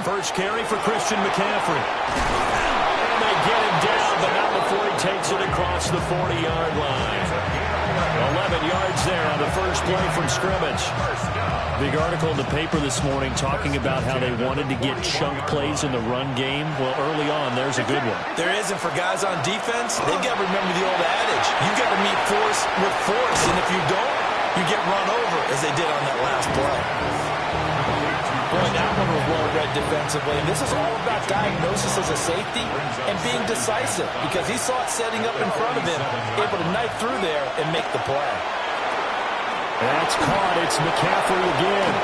First carry for Christian McCaffrey. And they get him down, but not before he takes it across the 40-yard line. 11 yards there on the first play from scrimmage. Big article in the paper this morning talking about how they wanted to get chunk plays in the run game. Well, early on, there's a good one. There isn't for guys on defense. They've got to remember the old adage. You've got to meet force with force, and if you don't, you get run over, as they did on that last play. Boy, that one was well read defensively. And this is all about diagnosis as a safety and being decisive, because he saw it setting up in front of him, able to knife through there and make the play. That's caught. It's McCaffrey again.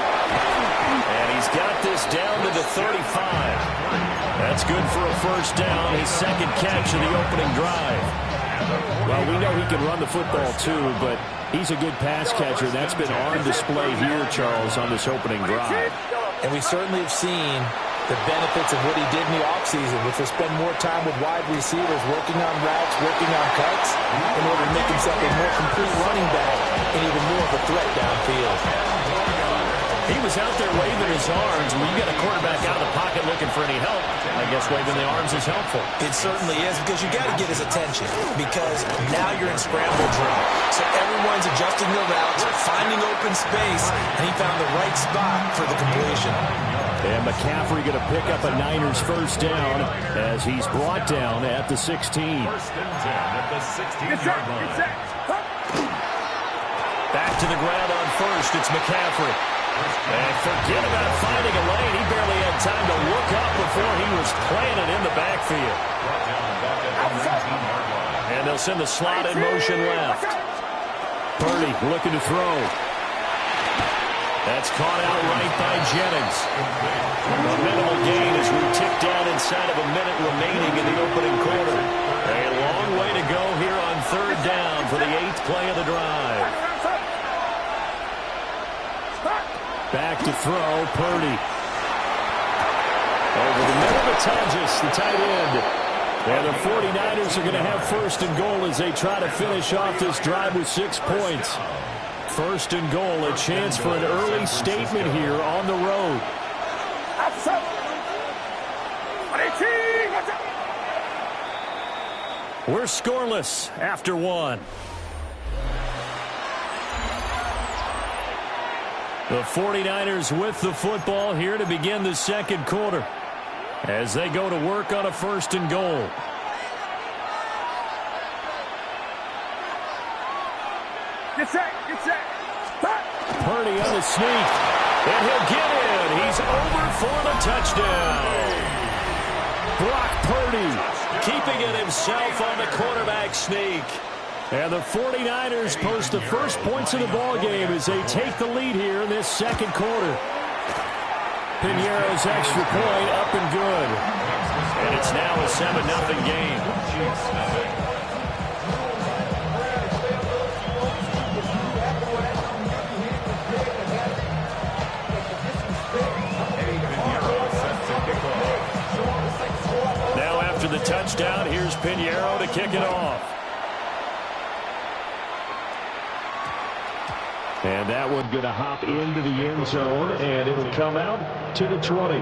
And he's got this down to the 35. That's good for a first down, his second catch of the opening drive. Well, we know he can run the football too, but he's a good pass catcher. That's been on display here, Charles, on this opening drive. And we certainly have seen the benefits of what he did in the offseason, which was spend more time with wide receivers, working on routes, working on cuts, in order to make himself a more complete running back and even more of a threat downfield. He was out there waving his arms. When you get a quarterback out of the pocket looking for any help, I guess waving the arms is helpful. It certainly is, because you got to get his attention, because now you're in scramble drill. So everyone's adjusting their routes, finding open space, and he found the right spot for the completion. And McCaffrey going to pick up a Niners first down as he's brought down at the 16. Back to the ground on first. It's McCaffrey. And forget about finding a lane. He barely had time to look up before he was planted in the backfield. And they'll send the slot in motion left. Purdy looking to throw. That's caught out right by Jennings. A minimal gain as we tick down inside of a minute remaining in the opening quarter. A long way to go here on third down for the 8th play of the drive. Back to throw, Purdy. Over the middle to Tonjes, the tight end. And the 49ers are going to have first and goal as they try to finish off this drive with 6 points. First and goal, a chance for an early statement here on the road. We're scoreless after one. The 49ers with the football here to begin the second quarter as they go to work on a first and goal. Get set. Purdy on the sneak, and he'll get in. He's over for the touchdown. Brock Purdy keeping it himself on the quarterback sneak. And the 49ers post the first points of the ball game as they take the lead here in this second quarter. Pinheiro's extra point up and good. And it's now a 7-0 game. Now after the touchdown, here's Pinheiro to kick it off. And that one going to hop into the end zone, and it'll come out to the 20.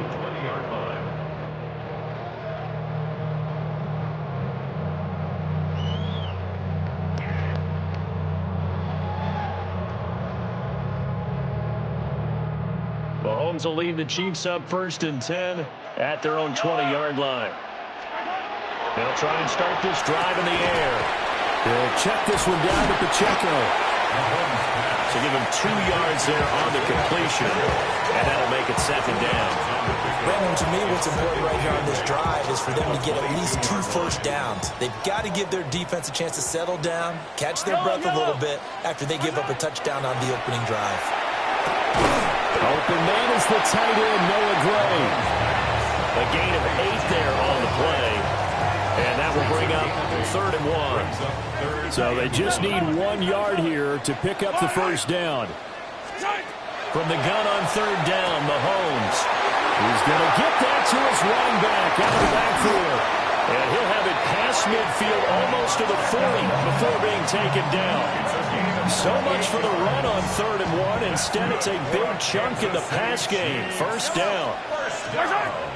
Mahomes will lead the Chiefs up first and 10 at their own 20-yard line. They'll try and start this drive in the air. They'll check this one down to Pacheco. So give him 2 yards there on the completion, and that'll make it second down. Brandon, to me, what's important right here on this drive is for them to get at least 2 first downs. They've got to give their defense a chance to settle down, catch their breath a little bit after they give up a touchdown on the opening drive. Open man is the tight end, Noah Gray. A gain of 8 there on the play. And that will bring up 3rd and 1. So they just need 1 yard here to pick up the first down. From the gun on 3rd down, Mahomes. He's going to get that to his running back out of the backfield. And he'll have it past midfield almost to the 40 before being taken down. So much for the run on 3rd and 1. Instead, it's a big chunk in the pass game. First down.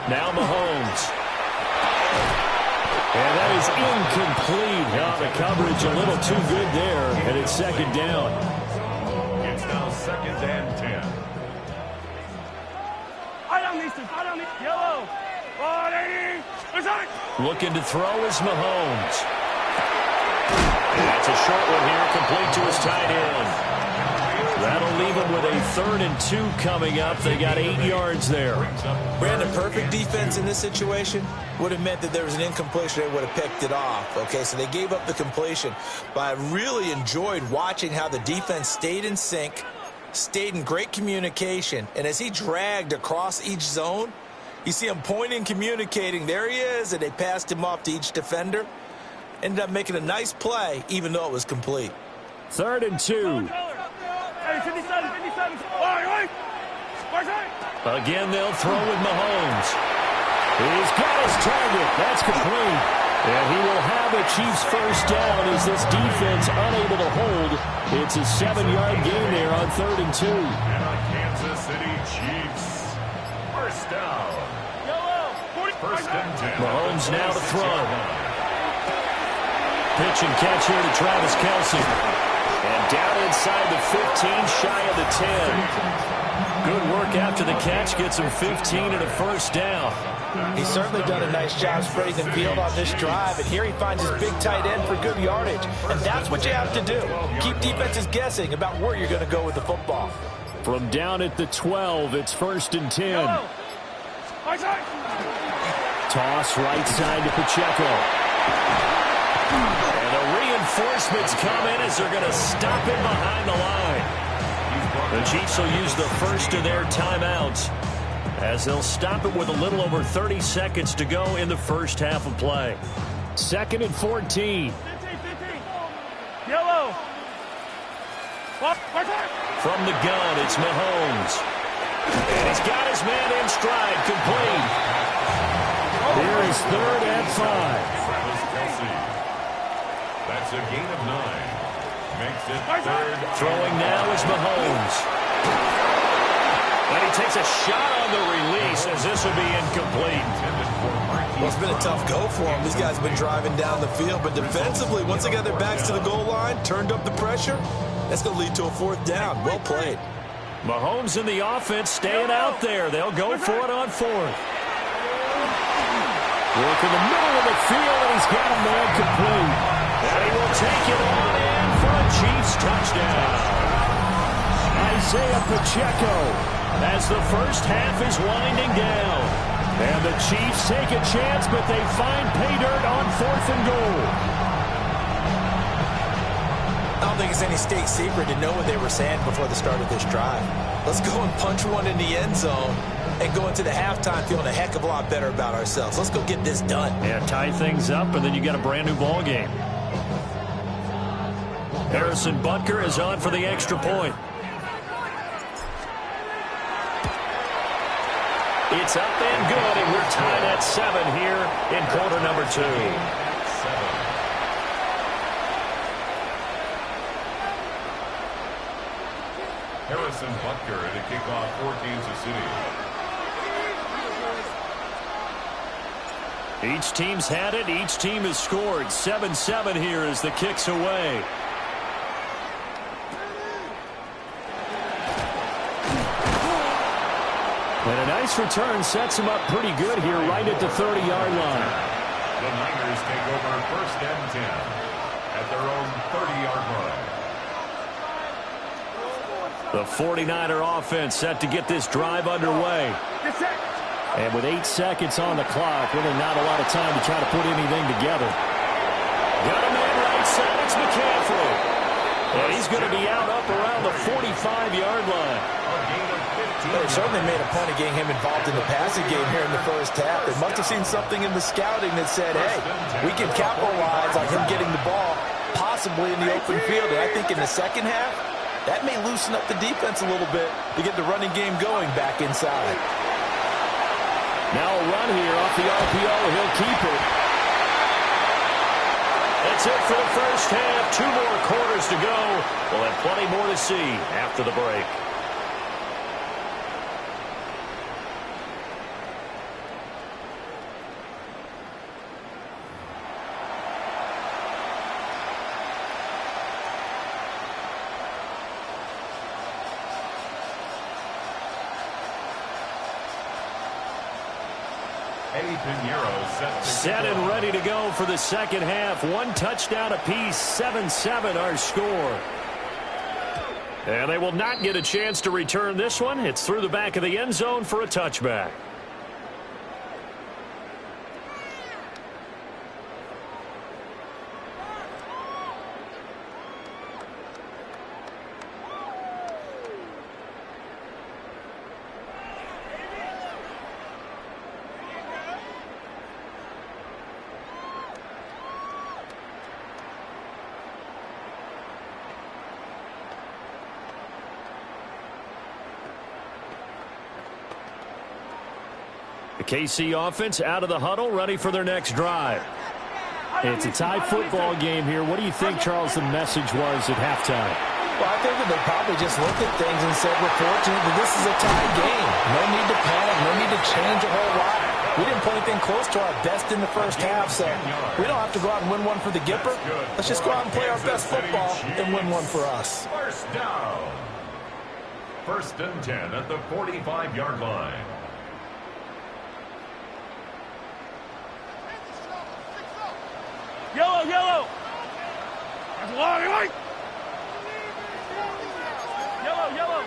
Now Mahomes. And that is incomplete. Now the coverage a little too good there, and it's 2nd down. It's now 2nd and 10. Yellow. Looking to throw is Mahomes. That's a short one here, complete to his tight end. That'll leave him with a 3rd and 2 coming up. They got 8 yards there. Brandon, perfect defense in this situation would have meant that there was an incompletion. They would have picked it off. Okay, so they gave up the completion. But I really enjoyed watching how the defense stayed in sync, stayed in great communication. And as he dragged across each zone, you see him pointing, communicating. There he is, and they passed him off to each defender. Ended up making a nice play, even though it was complete. 3rd and 2. Again, they'll throw with Mahomes. He's got his target. That's complete. And he will have the Chiefs' first down as this defense unable to hold. It's a 7-yard gain there on 3rd and 2. And on Kansas City Chiefs. First down. 1st and 10. Mahomes now to throw. Pitch and catch here to Travis Kelce. And down inside the 15, shy of the 10. Good work after the catch. Gets him 15 and a first down. He's certainly done a nice job spreading the field on this drive. And here he finds his big tight end for good yardage. And that's what you have to do. Keep defenses guessing about where you're going to go with the football. From down at the 12, it's 1st and 10. Toss right side to Pacheco. And the reinforcements come in as they're going to stop him behind the line. The Chiefs will use the first of their timeouts as they'll stop it with a little over 30 seconds to go in the first half of play. 2nd and 14. Yellow. From the gun, it's Mahomes. And he's got his man in stride, complete. Here is 3rd and 5. That's a gain of 9. Makes it 3rd. Throwing now is Mahomes. And he takes a shot on the release as this will be incomplete. Well, it's been a tough go for him. These guys have been driving down the field. But defensively, once they got their backs to the goal line, turned up the pressure, that's going to lead to a 4th down. Well played. Mahomes in the offense staying out there. They'll go for it on 4th. Work in the middle of the field, and he's got a man complete. And he will take it on in for a Chiefs touchdown. Isaiah Pacheco as the first half is winding down. And the Chiefs take a chance, but they find pay dirt on 4th and goal. I don't think it's any state secret to know what they were saying before the start of this drive. Let's go and punch one in the end zone and go into the halftime feeling a heck of a lot better about ourselves. Let's go get this done. Yeah, tie things up, and then you got a brand new ball game. Harrison Butker is on for the extra point. It's up and good, and we're tied at 7 here in quarter number 2. Harrison Butker at a kickoff for Kansas City. Each team's had it. Each team has scored. 7-7 here as the kick's away. And a nice return sets him up pretty good here right at the 30-yard line. The Niners take over 1st and 10 at their own 30-yard line. The 49er offense set to get this drive underway. And with 8 seconds on the clock, really not a lot of time to try to put anything together. Got a man right side. It's McCaffrey. And he's going to be out up around the 45-yard line. They certainly made a point of getting him involved in the passing game here in the first half. They must have seen something in the scouting that said, hey, we can capitalize on him getting the ball possibly in the open field. And I think in the second half, that may loosen up the defense a little bit to get the running game going back inside. Now a run here off the RPO. He'll keep it. That's it for the first half. 2 more quarters to go. We'll have plenty more to see after the break. Set and ready to go for the second half. 1 touchdown apiece, 7-7 our score. And they will not get a chance to return this one. It's through the back of the end zone for a touchback. The KC offense out of the huddle, ready for their next drive. It's a tie football game here. What do you think, Charles, the message was at halftime? Well, I think that they probably just looked at things and said, we're fortunate that this is a tie game. No need to panic. No need to change a whole lot. We didn't play anything close to our best in the first half, so we don't have to go out and win one for the Gipper. Let's just go out and play our best football and win one for us. First down. 1st and 10 at the 45-yard line. Yellow, yellow. That's a long way. Yellow, yellow.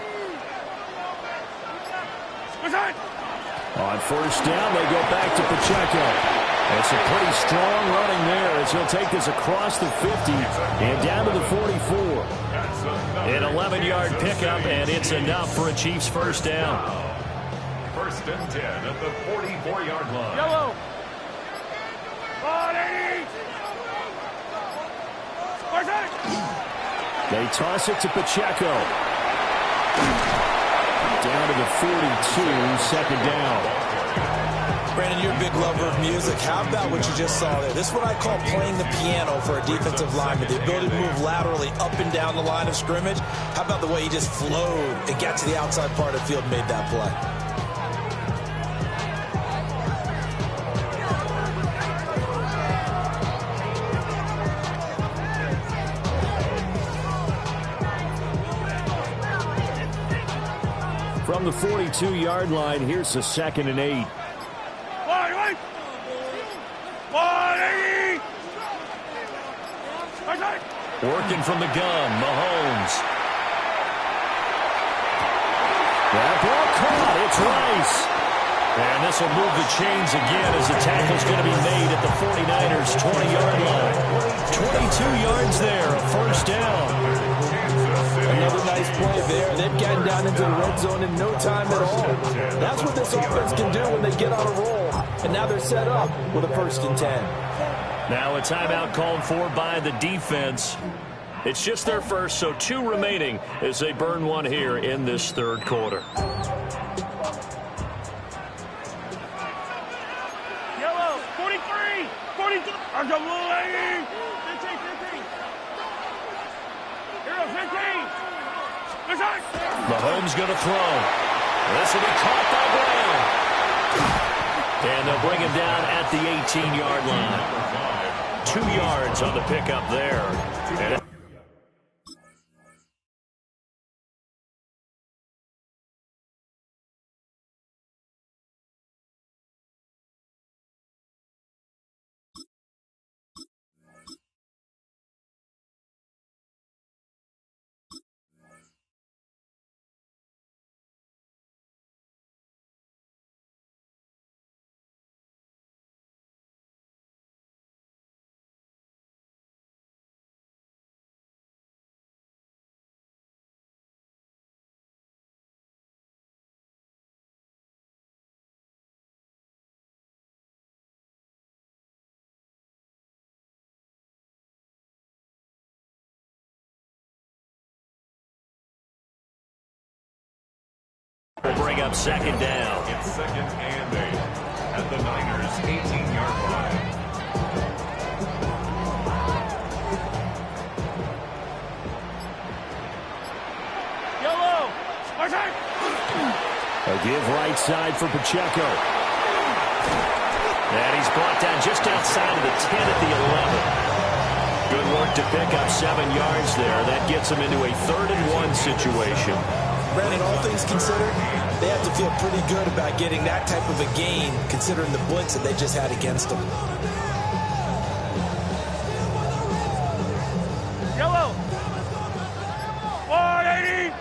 On first down, they go back to Pacheco. It's a pretty strong running there as he'll take this across the 50 and down to the 44. An 11-yard pickup, and it's enough for a Chiefs first down. 1st and 10 at the 44-yard line. Yellow. They toss it to Pacheco. Down to the 42, second down. Brandon, you're a big lover of music. How about what you just saw there? This is what I call playing the piano for a defensive lineman. The ability to move laterally up and down the line of scrimmage. How about the way he just flowed and got to the outside part of the field and made that play? From the 42-yard line, here's the 2nd and 8. Working from the gun, Mahomes. That ball caught. It's Rice. And this will move the chains again as the tackle's going to be made at the 49ers' 20-yard line. 22 yards there, a first down. Another nice play there. They've gotten down into the red zone in no time at all. That's what this offense can do when they get on a roll. And now they're set up with a 1st and 10. Now a timeout called for by the defense. It's just their first, so 2 remaining as they burn one here in this 3rd quarter. Yellow, 43, 42. I'm the little lady. 15, 15. Hero, 15. Mahomes going to throw. This will be caught by Brown. And they'll bring him down at the 18-yard line. 2 yards on the pickup there. And will bring up 2nd down. It's 2nd and 8 at the Niners' 18-yard line. A give right side for Pacheco. And he's brought down just outside of the 10 at the 11. Good work to pick up 7 yards there. That gets him into a 3rd-and-1 situation. Brandon, all things considered, they have to feel pretty good about getting that type of a gain, considering the blitz that they just had against them. Yellow. 180.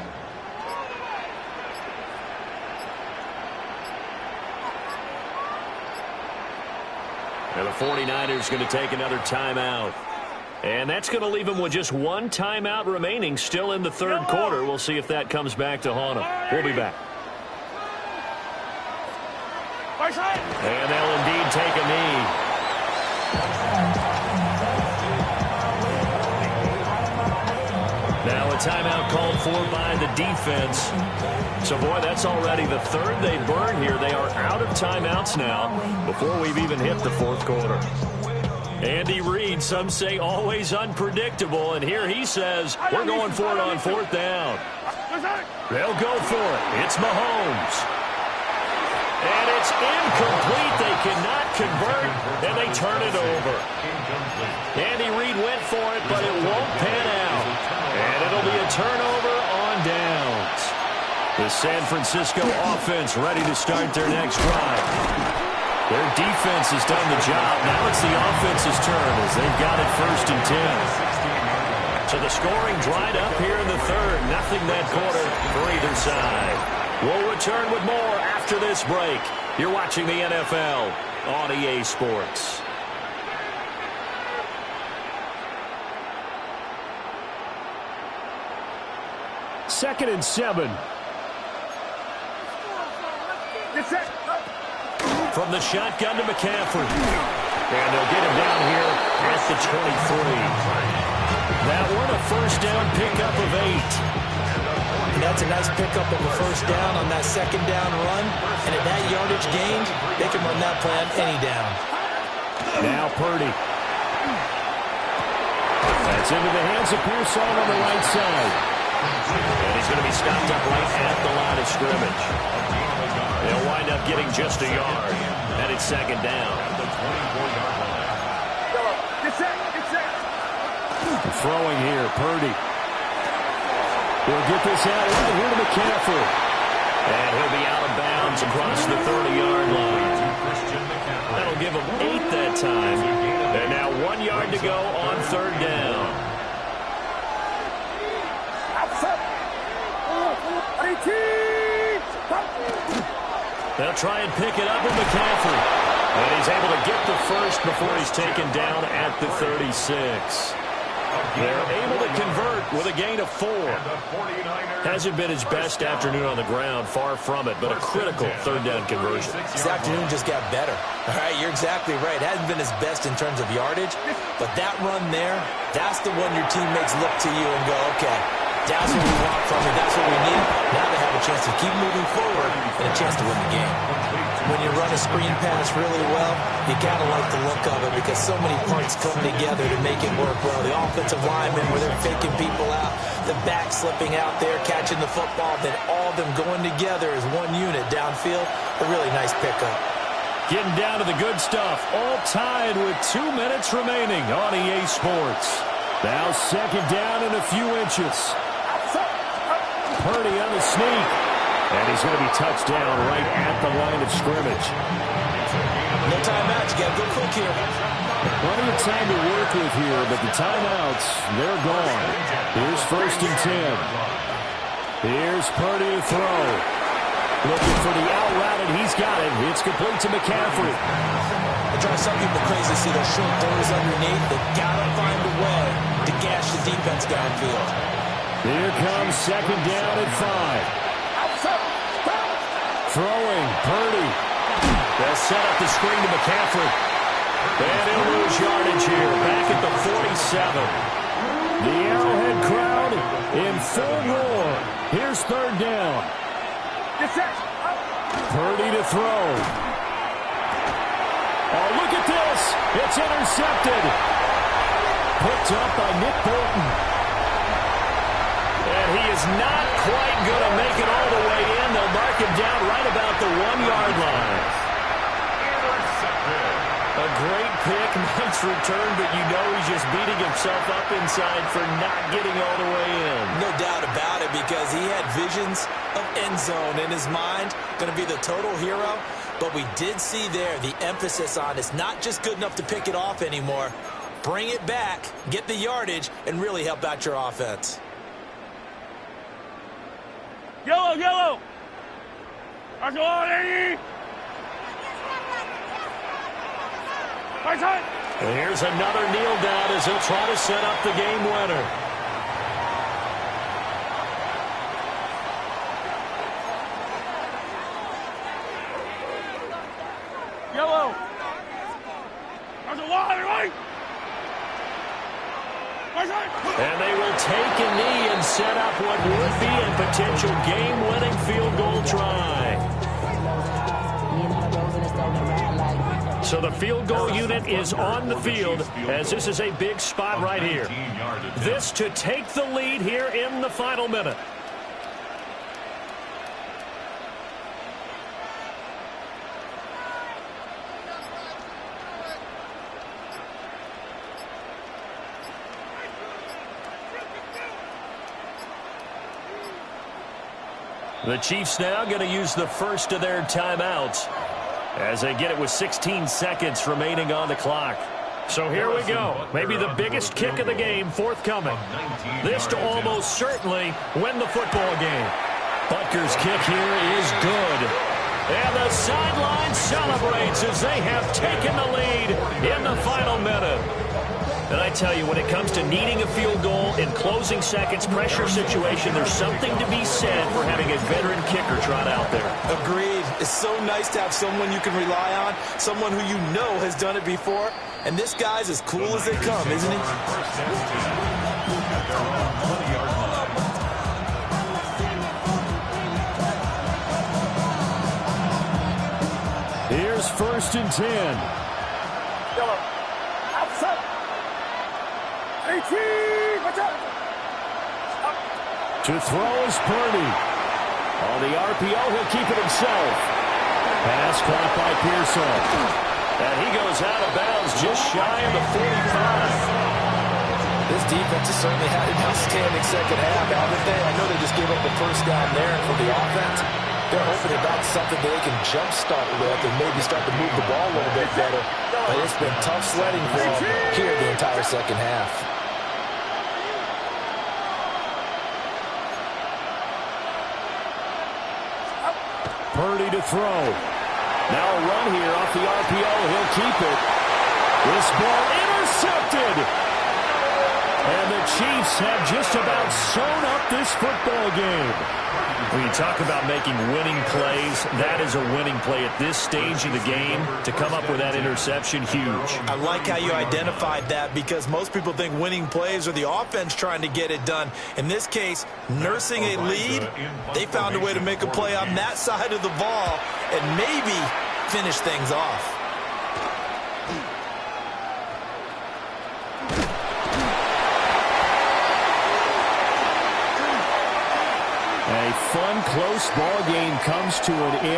And the 49ers going to take another timeout. And that's going to leave him with just 1 timeout remaining still in the 3rd quarter. We'll see if that comes back to haunt him. We'll be back. And they'll indeed take a knee. Now a timeout called for by the defense. So, boy, that's already the 3rd they burned here. They are out of timeouts now before we've even hit the 4th quarter. Andy Reid, some say always unpredictable, and here he says we're going for it on 4th down. They'll go for it. It's Mahomes. And it's incomplete. They cannot convert, and they turn it over. Andy Reid went for it, but it won't pan out. And it'll be a turnover on downs. The San Francisco offense ready to start their next drive. Their defense has done the job. Now it's the offense's turn as they've got it 1st and 10. So the scoring dried up here in the 3rd. Nothing that quarter for either side. We'll return with more after this break. You're watching the NFL on EA Sports. Second and 7. From the shotgun to McCaffrey. And they'll get him down here at the 23. That one a 1st down pickup of 8. And that's a nice pickup of a 1st down on that 2nd down run. And at that yardage gained, they can run that plan any down. Now Purdy. That's into the hands of Pearson on the right side. And he's going to be stopped up right at the line of scrimmage. They'll wind up getting just a yard. And it's 2nd down. Throwing here, Purdy. He'll get this out right here to McCaffrey. And he'll be out of bounds across the 30-yard line. That'll give him 8 that time. And now 1 yard to go on 3rd down. They'll try and pick it up with McCaffrey. And he's able to get the 1st before he's taken down at the 36. They're able to convert with a gain of 4. Hasn't been his best afternoon on the ground, far from it, but a critical 3rd down conversion. This afternoon just got better. All right, you're exactly right. Hasn't been his best in terms of yardage, but that run there, that's the one your teammates look to you and go, okay, that's what we want from you. That's what we need. Now they have a chance to keep moving forward and a chance to win the game. When you run a screen pass really well, you got to like the look of it because so many parts come together to make it work well. The offensive linemen where they're faking people out, the back slipping out there, catching the football, then all of them going together as one unit downfield. A really nice pickup. Getting down to the good stuff, all tied with 2 minutes remaining on EA Sports. Now 2nd down and a few inches. Purdy on the sneak. And he's going to be touched down right at the line of scrimmage. No timeouts. You got to go quick here. Plenty of time to work with here, but the timeouts, they're gone. Here's 1st and 10. Here's Purdy to throw. Looking for the out route, and he's got it. It's complete to McCaffrey. It drives some people crazy to see those short throws underneath. They've got to find a way to gash the defense downfield. Here comes 2nd down and 5. Throwing, Purdy. They'll set up the screen to McCaffrey. And he'll lose yardage here, back at the 47. The Arrowhead crowd in full roar. Here's 3rd down. Purdy to throw. Oh, look at this. It's intercepted. Picked up by Nick Bolton. And he is not quite going to make it all the way in. They'll punts return, but you know he's just beating himself up inside for not getting all the way in. No doubt about it, because he had visions of end zone in his mind, going to be the total hero. But we did see there the emphasis on it's not just good enough to pick it off anymore. Bring it back, get the yardage, and really help out your offense. Yellow, yellow. That's all, lady. Right side. And here's another kneel down as he'll try to set up the game winner. Yellow. That's a wall, right? Right side. And they will take a knee and set up what would be a potential game-winning field goal try. So the field goal unit is on the field, as this is a big spot right here. This to take the lead here in the final minute. The Chiefs now going to use the first of their timeouts as they get it with 16 seconds remaining on the clock. So here we go. Maybe the biggest kick of the game forthcoming. This to almost certainly win the football game. Butker's kick here is good. And the sideline celebrates as they have taken the lead in the final minute. And I tell you, when it comes to needing a field goal in closing seconds, pressure situation, there's something to be said for having a veteran kicker trot out there. Agreed. It's so nice to have someone you can rely on, someone who you know has done it before. And this guy's as cool as they come, isn't he? Here's 1st and 10. Yellow. Outside. 18. Watch out. To throw is Purdy. On the RPO, he'll keep it himself. Pass caught by Pearsall. And he goes out of bounds just shy of the 45. This defense has certainly had an outstanding second half, haven't they? I know they just gave up the first down there, and for the offense, they're hoping about something that they can jumpstart with and maybe start to move the ball a little bit better. But it's been tough sledding for them here the entire second half. Purdy to throw. Now a run here off the RPO. He'll keep it. This ball intercepted. And the Chiefs have just about sewn up this football game. When you talk about making winning plays, that is a winning play at this stage of the game. To come up with that interception, huge. I like how you identified that, because most people think winning plays are the offense trying to get it done. In this case, nursing a lead, they found a way to make a play on that side of the ball and maybe finish things off. A fun, close ball game comes to an end.